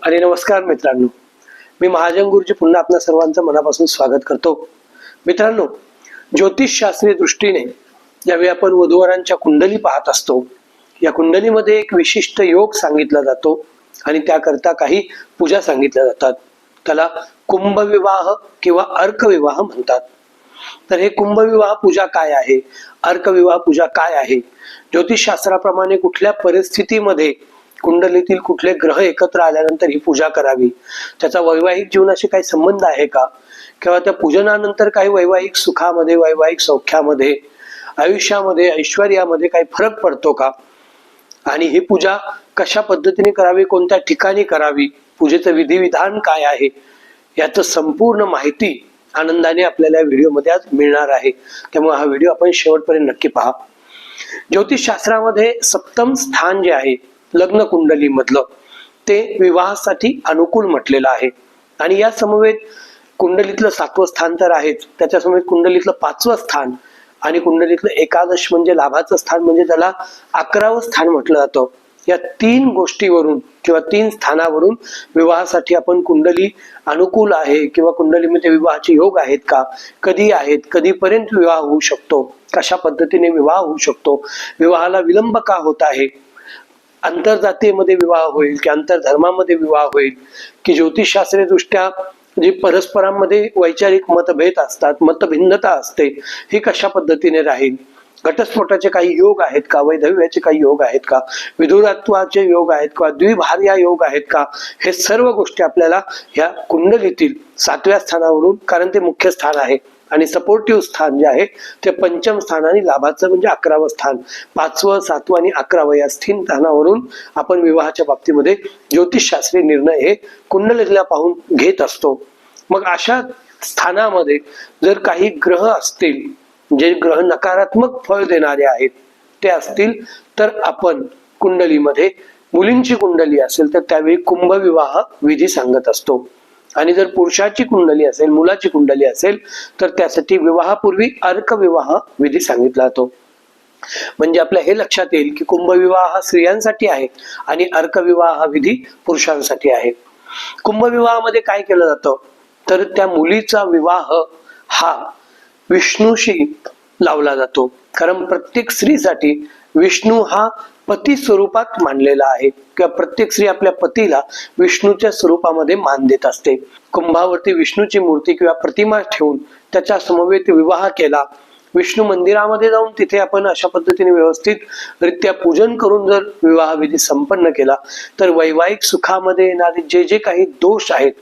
आणि नमस्कार मित्रांनो, मी महाजन गुरुजी पुन्हा आपल्या सर्वांचं मनापासून स्वागत करतो. मित्रांनो, ज्योतिषशास्त्रीय दृष्टीने ज्यावेळी आपण वधूवरांच्या कुंडली पाहत असतो, या कुंडलीमध्ये एक विशिष्ट योग सांगितला जातो आणि त्याकरता काही पूजा सांगितल्या जातात. त्याला कुंभविवाह किंवा अर्कविवाह म्हणतात. तर हे कुंभविवाह पूजा काय आहे, अर्कविवाह पूजा काय आहे, ज्योतिषशास्त्राप्रमाणे कुठल्या परिस्थितीमध्ये कुंडलीतील कुठले ग्रह एकत्र आल्यानंतर ही पूजा करावी, त्याचा वैवाहिक जीवनाशी काही संबंध आहे का, किंवा त्या पूजनानंतर काही वैवाहिक सुखामध्ये, वैवाहिक सौख्यामध्ये, आयुष्यामध्ये, ऐश्वर्यामध्ये काही फरक पडतो का, आणि ही पूजा कशा पद्धतीने करावी, कोणत्या ठिकाणी करावी, पूजेचं विधिविधान काय आहे, याचं संपूर्ण माहिती आनंदाने आपल्याला या व्हिडिओमध्ये आज मिळणार आहे. त्यामुळे हा व्हिडिओ आपण शेवटपर्यंत नक्की पहा. ज्योतिषशास्त्रामध्ये सप्तम स्थान जे आहे लग्न कुंडली मधलं, ते विवाहासाठी अनुकूल म्हटलेलं आहे. आणि या समवेत कुंडलीतलं 7वं स्थान तर आहेच, त्याच्या समवेत कुंडलीतलं 5वं स्थान आणि कुंडलीतलं एकादश म्हणजे लाभाचं स्थान, म्हणजे त्याला 11वं स्थान म्हटलं जातं. या 3 गोष्टीवरून किंवा 3 स्थानावरून विवाहासाठी आपण कुंडली अनुकूल आहे किंवा कुंडलीमध्ये विवाहाचे योग आहेत का, कधी आहेत, कधीपर्यंत विवाह होऊ शकतो, कशा पद्धतीने विवाह होऊ शकतो, विवाहाला विलंब का होत आहे, आंतरजातीयमध्ये विवाह होईल की आंतरधर्मामध्ये विवाह होईल, की ज्योतिषशास्त्रीय दृष्ट्या जी परस्परांमध्ये वैचारिक मतभेद असतात, मतभिन्नता असते, ही कशा पद्धतीने राहील, घटस्फोटाचे काही योग आहेत का, वैधव्याचे काही योग आहेत का, विधुरात्वाचे योग आहेत का, द्विभार्या योग आहेत का, हे सर्व गोष्टी आपल्याला ह्या कुंडलीतील 7व्या स्थानावरून, कारण ते मुख्य स्थान आहे, आणि सपोर्टिव्ह स्थान जे आहे ते 5म स्थान आणि लाभाचं म्हणजे 11वं स्थान, 5वं, 7वं आणि 11वं या तीन स्थानावरून आपण विवाहाच्या बाबतीमध्ये ज्योतिषशास्त्रीय निर्णय हे कुंडलीला पाहून घेत असतो. मग अशा स्थानामध्ये जर काही ग्रह असतील, जे ग्रह नकारात्मक फळ देणारे आहेत ते असतील, तर आपण कुंडलीमध्ये मुलींची कुंडली असेल तर त्यावेळी कुंभविवाह विधी सांगत असतो. आणि जर पुरुषाची कुंडली असेल, मुलाची कुंडली असेल, तर त्यासाठी विवाहापूर्वी अर्कविवाह विधी सांगितला जातो. म्हणजे आपल्या हे लक्षात येईल की कुंभविवाह हा स्त्रियांसाठी आहे आणि अर्कविवाह हा विधी पुरुषांसाठी आहे. कुंभविवाहामध्ये काय केलं जातं, तर त्या मुलीचा विवाह हा विष्णूशी लावला जातो. कारण प्रत्येक स्त्रीसाठी विष्णू हा पती स्वरूपात मानलेला आहे, किंवा प्रत्येक स्त्री आपल्या पतीला विष्णूच्या स्वरूपामध्ये मान देत असते. कुंभावरती विष्णूची मूर्ती किंवा प्रतिमा ठेवून त्याच्या समवेत विवाह केला, विष्णू मंदिरामध्ये जाऊन तिथे आपण अशा पद्धतीने व्यवस्थित रित्या पूजन करून जर विवाह विधी संपन्न केला, तर वैवाहिक सुखामध्ये येणारे जे जे काही दोष आहेत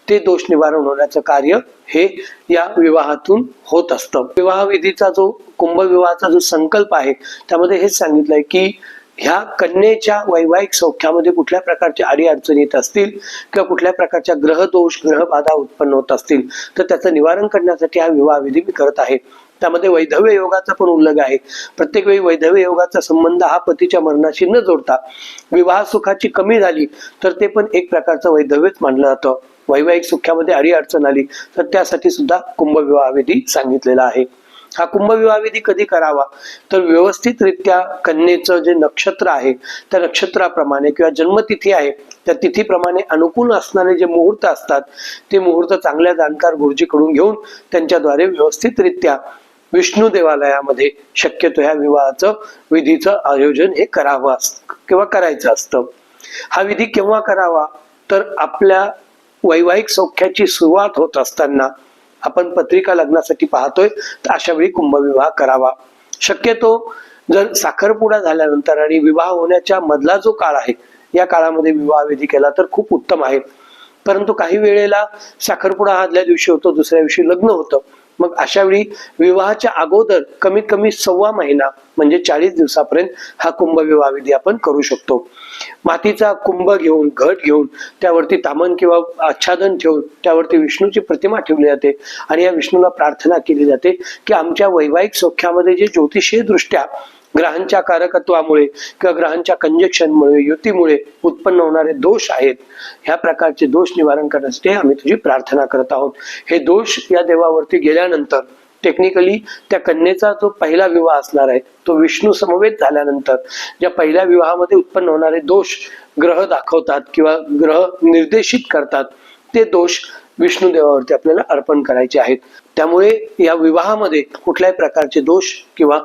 ते दोष निवारण होण्याचं कार्य हे या विवाहातून होत असतं. विवाह विधीचा जो कुंभविवाहाचा जो संकल्प आहे त्यामध्ये हेच सांगितलंय की ह्या कन्येच्या वैवाहिक सौख्यामध्ये कुठल्या प्रकारच्या अडीअडचणी येत असतील किंवा कुठल्या प्रकारच्या ग्रहदोष, ग्रहबाधा उत्पन्न होत असतील, तर त्याचं निवारण करण्यासाठी हा विवाह विधी मी करत आहे. त्यामध्ये वैधव्य योगाचा पण उल्लेख आहे. प्रत्येक वेळी वैधव्य योगाचा संबंध हा पतीच्या मरणाशी न जोडता विवाह सुखाची कमी झाली तर ते पण एक प्रकारचं वैधव्यच मानलं जातं. वैवाहिक सुखामध्ये अडीअडचण आली तर त्यासाठी सुद्धा कुंभविवाह विधी सांगितलेला आहे. हा कुंभविवाह विधी कधी करावा, तर व्यवस्थितरित्या कन्येचं जे नक्षत्र आहे त्या नक्षत्राप्रमाणे किंवा जन्मतिथी आहे त्या तिथीप्रमाणे अनुकूल असणारे जे मुहूर्त असतात ते मुहूर्त चांगल्या जाणकार गुरुजीकडून घेऊन त्यांच्याद्वारे व्यवस्थितरित्या विष्णू देवालयामध्ये शक्यतो ह्या विवाहाचं विधीचं आयोजन हे करावं किंवा करायचं असतं. हा विधी केव्हा करावा, तर आपल्या वैवाहिक सौख्याची सुरुवात होत असताना आपण पत्रिका लग्नासाठी पाहतोय, तर अशा वेळी कुंभविवाह करावा. शक्यतो जर साखरपुडा झाल्यानंतर आणि विवाह होण्याच्या मधला जो काळ आहे या काळामध्ये विवाह विधी केला तर खूप उत्तम आहे. परंतु काही वेळेला साखरपुडा आदल्या दिवशी होतो, दुसऱ्या दिवशी लग्न होतं, मग अशा वेळी विवाहाच्या अगोदर कमीत कमी 1.25 महिना म्हणजे 40 दिवसापर्यंत हा कुंभविवाह विधी आपण करू शकतो. मातीचा कुंभ घेऊन, घट घेऊन त्यावरती तामन किंवा आच्छादन ठेवून त्यावरती विष्णूची प्रतिमा ठेवली जाते आणि या विष्णूला प्रार्थना केली जाते की आमच्या वैवाहिक सौख्यामध्ये जे ज्योतिषीय दृष्ट्या ग्रहांच्या कारकत्वामुळे किंवा ग्रहांच्या कंजक्शनमुळे, युतीमुळे उत्पन्न होणारे दोष आहेत, ह्या प्रकारचे दोष निवारण करण्यासाठी आम्ही तुझी प्रार्थना करत आहोत. हे दोष या देवावरती गेल्यानंतर टेक्निकली त्या कन्येचा जो पहिला विवाह असणार आहे तो विष्णू समवेत झाल्यानंतर ज्या पहिल्या विवाहामध्ये उत्पन्न होणारे दोष ग्रह दाखवतात किंवा ग्रह निर्देशित करतात, ते दोष विष्णू देवावरती आपल्याला अर्पण करायचे आहेत. त्यामुळे या विवाहामध्ये कुठल्याही प्रकारचे दोष किंवा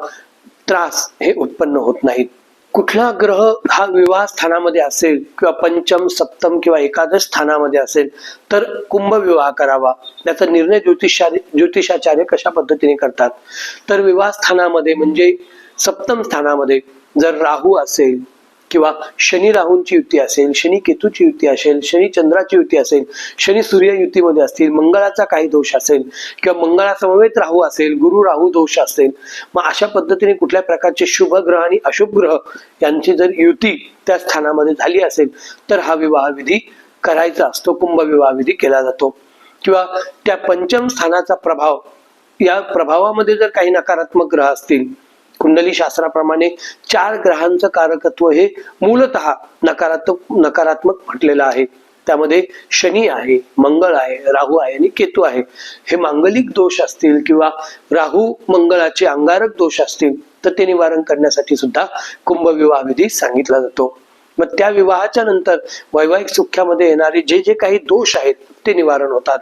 त्रास हे उत्पन्न होत नाहीत. कुठला ग्रह हा विवाह स्थानामध्ये असेल किंवा पंचम, सप्तम किंवा एकादश स्थानामध्ये असेल तर कुंभ विवाह करावा. त्याचा निर्णय ज्योतिषाचार्य कशा पद्धतीने करतात, तर विवाह स्थानामध्ये म्हणजे सप्तम स्थानामध्ये जर राहू असेल किंवा शनी राहूंची युती असेल, शनी केतूची युती असेल, शनी चंद्राची युती असेल, शनी सूर्य युतीमध्ये असतील, मंगळाचा काही दोष असेल किंवा मंगळा समवेत राहू असेल, गुरु राहू दोष असेल, मग अशा पद्धतीने कुठल्या प्रकारचे शुभ ग्रह आणि अशुभ ग्रह यांची जर युती त्या स्थानामध्ये झाली असेल तर हा विवाह विधी करायचा असतो, कुंभ विवाह विधी केला जातो. किंवा त्या पंचम स्थानाचा प्रभाव, या प्रभावामध्ये जर काही नकारात्मक ग्रह असतील, कुंडली शास्त्राप्रमाणे 4 ग्रहांचं कारकत्व हे मूलतः नकारात्मक म्हटलेलं आहे. त्यामध्ये शनी आहे, मंगळ आहे, राहू आहे आणि केतू आहे. हे मांगलिक दोष असतील किंवा राहू मंगळाचे अंगारक दोष असतील तर ते निवारण करण्यासाठी सुद्धा कुंभ विवाह विधी सांगितला जातो. मग त्या विवाहाच्या नंतर वैवाहिक सुख्यामध्ये येणारे जे जे काही दोष आहेत ते निवारण होतात.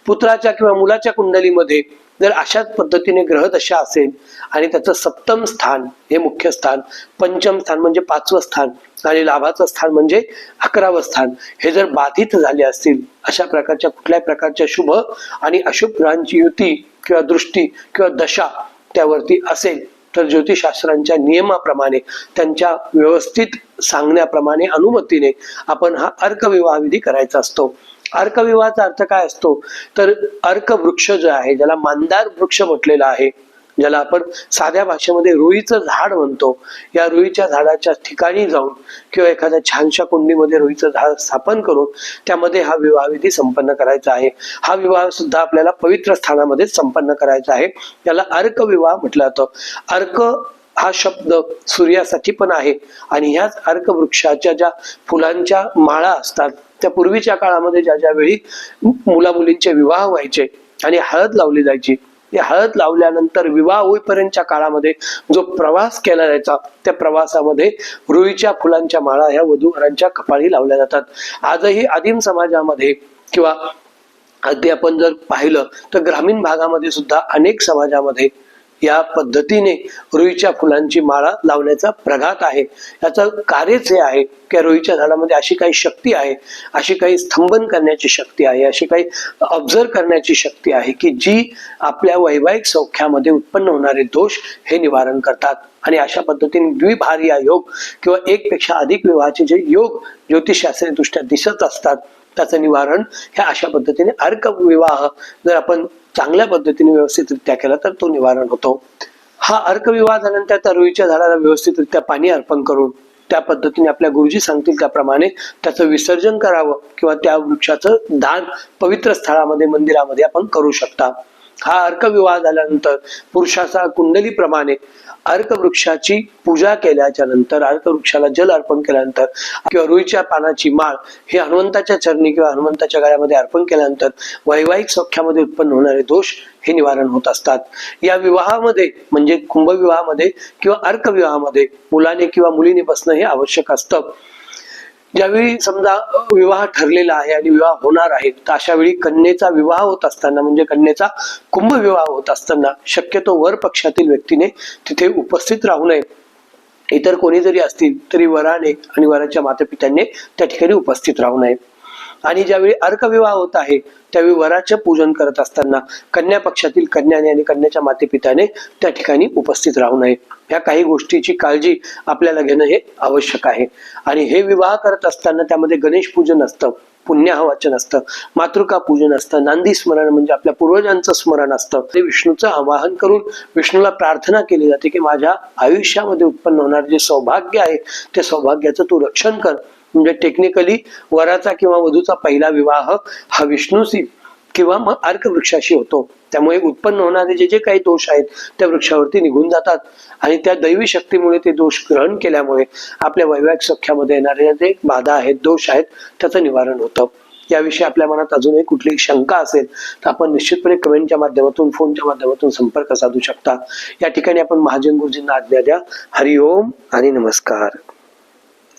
पुत्राच्या किंवा मुलाच्या कुंडलीमध्ये जर अशाच पद्धतीने ग्रहदशा असेल आणि त्याचं सप्तम स्थान हे मुख्य स्थान, पंचम स्थान म्हणजे 5वं स्थान आणि लाभाचं स्थान म्हणजे 11वं स्थान हे जर बाधित झाले असतील, अशा प्रकारच्या कुठल्याही प्रकारच्या शुभ आणि अशुभ ग्रहांची युती किंवा दृष्टी किंवा दशा त्यावरती असेल तर ज्योतिषशास्त्रांच्या नियमाप्रमाणे, त्यांच्या व्यवस्थित सांगण्याप्रमाणे, अनुमतीने आपण हा अर्कविवाह विधी करायचा असतो. अर्कविवाहाचा अर्थ काय असतो, तर अर्क वृक्ष जो आहे, ज्याला मांदार वृक्ष म्हटलेला आहे, ज्याला आपण साध्या भाषेमध्ये रुईचं झाड म्हणतो, या रुईच्या झाडाच्या ठिकाणी जाऊन किंवा एखाद्या छानशा कुंडीमध्ये रुईचं झाड स्थापन करून त्यामध्ये हा विवाह विधी संपन्न करायचा आहे. हा विवाह सुद्धा आपल्याला पवित्र स्थानामध्ये संपन्न करायचा आहे. त्याला अर्क विवाह म्हटलं जातं. अर्क हा शब्द सूर्यासाठी पण आहे आणि ह्याच अर्क वृक्षाच्या ज्या फुलांच्या माळा असतात, त्या पूर्वीच्या काळामध्ये ज्या वेळी मुला मुलींचे विवाह व्हायचे आणि हळद लावली जायची, या हळद लावल्यानंतर विवाह होईपर्यंतच्या काळामध्ये जो प्रवास केला जायचा, त्या प्रवासामध्ये रुईच्या फुलांच्या माळा ह्या वधूवरांच्या कपाळी लावल्या जातात. आजही आदिम समाजामध्ये किंवा अगदी आपण जर पाहिलं तर ग्रामीण भागामध्ये सुद्धा अनेक समाजामध्ये या पद्धतीने रुईच्या फुलांची माळा लावण्याचा प्रघात आहे. याचं कार्यच हे आहे की रुईच्या झाडामध्ये अशी काही शक्ती आहे, अशी काही स्तंभन करण्याची शक्ती आहे, अशी काही ऑब्झर्व करण्याची शक्ती आहे की जी आपल्या वैवाहिक सौख्यामध्ये उत्पन्न होणारे दोष हे निवारण करतात. आणि अशा पद्धतीने द्विभार्या योग किंवा एकपेक्षा अधिक विवाहाचे जे योग ज्योतिषशास्त्रीय दृष्ट्या दिसत असतात त्याचं निवारण ह्या अशा पद्धतीने अर्क विवाह जर आपण चांगल्या पद्धतीने व्यवस्थितरित्या केला तर तो निवारण होतो. हा अर्क विवाह झाल्यानंतर त्या रुईच्या झाडाला व्यवस्थितरित्या पाणी अर्पण करून त्या पद्धतीने आपल्या गुरुजी सांगतील त्याप्रमाणे त्याचं विसर्जन करावं किंवा त्या वृक्षाचं दान पवित्र स्थळामध्ये, मंदिरामध्ये आपण करू शकता. हा अर्क विवाह झाल्यानंतर पुरुषाचा कुंडलीप्रमाणे अर्क वृक्षाची पूजा केल्याच्या नंतर, अर्क वृक्षाला जल अर्पण केल्यानंतर किंवा रुईच्या पानाची माळ हे हनुमंताच्या चरणी किंवा हनुमंताच्या गळ्यामध्ये अर्पण केल्यानंतर वैवाहिक सौख्यामध्ये उत्पन्न होणारे दोष हे निवारण होत असतात. या विवाहामध्ये म्हणजे कुंभ विवाहामध्ये किंवा अर्क विवाहामध्ये मुलाने किंवा मुलीने बसणं हे आवश्यक असतं. ज्यावेळी समजा विवाह ठरलेला आहे आणि विवाह होणार आहे तर अशा वेळी कन्येचा विवाह होत असताना म्हणजे कन्येचा कुंभ विवाह होत असताना शक्यतो वर पक्षातील व्यक्तीने तिथे उपस्थित राहू नये. इतर कोणी जरी असतील तरी वराने आणि वराच्या मातापित्यांनी त्या ठिकाणी उपस्थित राहू नये. आणि ज्यावेळी अर्कविवाह होत आहे त्यावेळी वराचे पूजन करत असताना कन्या पक्षातील कन्याने आणि कन्याच्या मातेपित्याने त्या ठिकाणी उपस्थित राहू नये. या काही गोष्टीची काळजी आपल्याला घेणं हे आवश्यक आहे. आणि हे विवाह करत असताना त्यामध्ये गणेश पूजन असतं, पुण्याह वाचन असतं, मातृका पूजन असतं, नांदी स्मरण म्हणजे आपल्या पूर्वजांचं स्मरण असतं. ते विष्णूचं आवाहन करून विष्णूला प्रार्थना केली जाते की माझ्या आयुष्यामध्ये उत्पन्न होणारे जे सौभाग्य आहे त्या सौभाग्याचं तू रक्षण कर. म्हणजे टेक्निकली वराचा किंवा वधूचा पहिला विवाह हा विष्णूशी किंवा मग अर्क वृक्षाशी होतो. त्यामुळे उत्पन्न होणारे जे जे काही दोष आहेत त्या वृक्षावरती निघून जातात आणि त्या दैवी शक्तीमुळे ते दोष ग्रहण केल्यामुळे आपल्या वैवाहिक सौख्यामध्ये येणारे जे बाधा आहेत, दोष आहेत त्याचं निवारण होतं. याविषयी आपल्या मनात अजूनही कुठलीही शंका असेल तर आपण निश्चितपणे कमेंटच्या माध्यमातून, फोनच्या माध्यमातून संपर्क साधू शकता. या ठिकाणी आपण महाजन गुरुजींना आज्ञा द्या. हरिओम आणि नमस्कार.